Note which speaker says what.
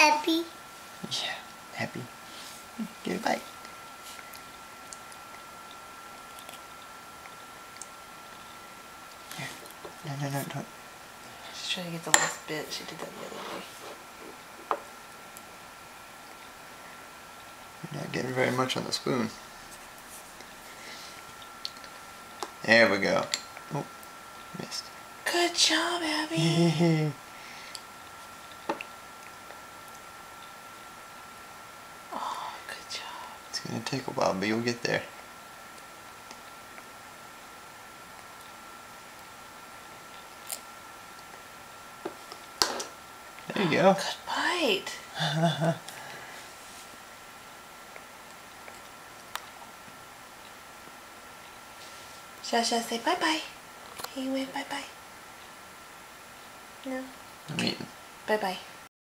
Speaker 1: Happy.
Speaker 2: Yeah, happy. Give it a bite. Here. No, don't.
Speaker 3: She's trying to get the last bit. She did that the other day.
Speaker 2: You're not getting very much on the spoon. There we go. Oh, missed.
Speaker 3: Good job, Abby. Oh, good job.
Speaker 2: It's gonna take a while, but you'll get there. There you go.
Speaker 3: Good bite. Xiao Xiao, say bye-bye. Can you wave bye-bye? No?
Speaker 2: I'm eating.
Speaker 3: Bye-bye.